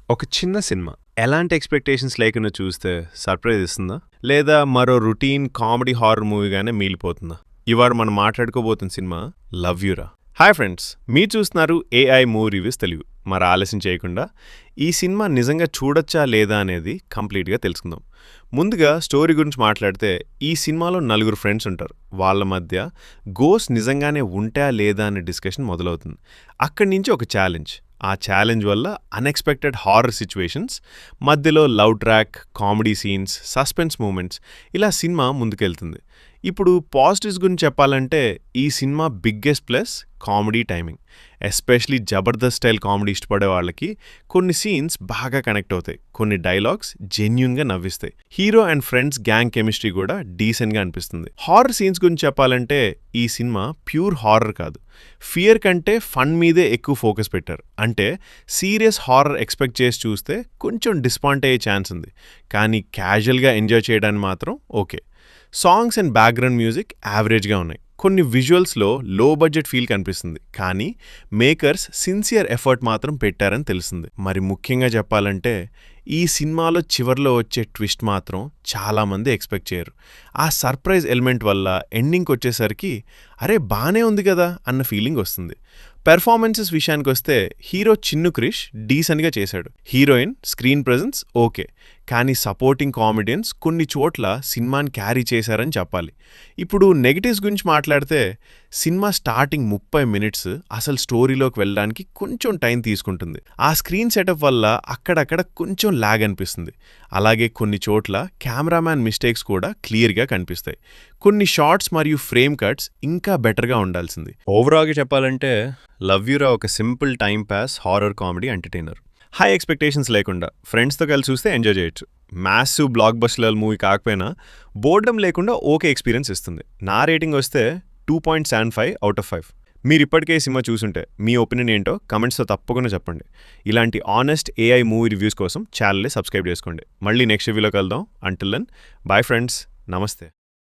ఒక చిన్న సినిమా ఎలాంటి ఎక్స్‌పెక్టేషన్స్ లేకుండా చూస్తే సర్ప్రైజ్ ఇస్తుందా? లేదా మరో రొటీన్ కామెడీ హారర్ మూవీగానే మిగిలిపోతుందా? ఇవాళ మనం మాట్లాడుకోబోతున్న సినిమా 'లవ్ యురా'. హాయ్ ఫ్రెండ్స్, మీరు చూస్తున్నారు ఏఐ మూవీ రివ్యూస్ తెలుగు. మరి ఆలస్యం చేయకుండా ఈ సినిమా నిజంగా చూడొచ్చా లేదా అనేది కంప్లీట్‌గా తెలుసుకుందాం. ముందుగా స్టోరీ గురించి మాట్లాడితే ఈ సినిమాలో నలుగురు ఫ్రెండ్స్ ఉంటారు. వాళ్ళ మధ్య గోస్ట్ నిజంగానే ఉంటాయా లేదా అనే డిస్కషన్ మొదలవుతుంది. అక్కడి నుంచి ఒక ఛాలెంజ్. ఆ ఛాలెంజ్ వల్ల అన్ఎక్స్పెక్టెడ్ హారర్ సిచ్యువేషన్స్, మధ్యలో love track, comedy scenes, suspense moments, ఇలా సినిమా ముందుకెళ్తుంది. ఇప్పుడు పాజిటివ్స్ గురించి చెప్పాలంటే ఈ cinema biggest plus comedy timing. Especially Jabardasth style comedy ఇష్టపడే వాళ్ళకి కొన్ని సీన్స్ బాగా కనెక్ట్ అవుతాయి. కొన్ని డైలాగ్స్ జెన్యూన్గా నవ్విస్తాయి. Hero and friends gang chemistry కూడా డీసెంట్గా అనిపిస్తుంది. హారర్ సీన్స్ గురించి చెప్పాలంటే ఈ సినిమా ప్యూర్ హారర్ కాదు. ఫియర్ కంటే ఫన్ మీదే ఎక్కువ ఫోకస్ పెట్టారు. అంటే సీరియస్ హారర్ ఎక్స్పెక్ట్ చేసి చూస్తే కొంచెం డిస్పాయింట్ అయ్యే ఛాన్స్ ఉంది. కానీ క్యాజువల్గా ఎంజాయ్ చేయడానికి మాత్రం okay. Songs and background music యావరేజ్గా ఉన్నాయి. కొన్ని విజువల్స్లో లో బడ్జెట్ ఫీల్ కనిపిస్తుంది. కానీ మేకర్స్ సిన్సియర్ ఎఫర్ట్ మాత్రం పెట్టారని తెలుస్తుంది. మరి ముఖ్యంగా చెప్పాలంటే ఈ సినిమాలో చివర్లో వచ్చే ట్విస్ట్ మాత్రం చాలామంది ఎక్స్పెక్ట్ చేయరు. ఆ సర్ప్రైజ్ ఎలిమెంట్ వల్ల ఎండింగ్కి వచ్చేసరికి అరే బానే ఉంది కదా అన్న ఫీలింగ్ వస్తుంది. పెర్ఫార్మెన్సెస్ విషయానికి వస్తే హీరో చిన్ను క్రిష్ డీసెంట్గా చేశాడు. Heroine screen presence okay. కానీ సపోర్టింగ్ కామెడియన్స్ కొన్ని చోట్ల సినిమాని క్యారీ చేశారని చెప్పాలి. ఇప్పుడు నెగటివ్స్ గురించి మాట్లాడితే సినిమా స్టార్టింగ్ 30 మినిట్స్ అసలు స్టోరీలోకి వెళ్ళడానికి కొంచెం టైం తీసుకుంటుంది. ఆ స్క్రీన్ సెటప్ వల్ల అక్కడక్కడ కొంచెం ల్యాగ్ అనిపిస్తుంది. అలాగే కొన్ని చోట్ల కెమెరామ్యాన్ మిస్టేక్స్ కూడా క్లియర్గా కనిపిస్తాయి. కొన్ని షార్ట్స్ మరియు ఫ్రేమ్ కట్స్ ఇంకా బెటర్గా ఉండాల్సింది. ఓవరాల్గా చెప్పాలంటే లవ్ యురా ఒక simple time pass horror comedy entertainer. High expectations లేకుండా ఫ్రెండ్స్తో కలిసి చూస్తే ఎంజాయ్ చేయొచ్చు. Massive block buster level movie కాకపోయినా బోర్డమ్ లేకుండా ఓకే ఎక్స్పీరియన్స్ ఇస్తుంది. నా రేటింగ్ వస్తే 2.75 అవుట్ ఆఫ్ 5. మీరు ఇప్పటికే సినిమా చూసుంటే మీ ఒపీనియన్ ఏంటో కమెంట్స్తో తప్పకుండా చెప్పండి. ఇలాంటి ఆనెస్ట్ ఏఐ మూవీ రివ్యూస్ కోసం ఛానల్ని సబ్స్క్రైబ్ చేసుకోండి. మళ్ళీ నెక్స్ట్ రివ్యూలో కలుద్దాం. అంటిల్ దెన్ బాయ్ ఫ్రెండ్స్, నమస్తే.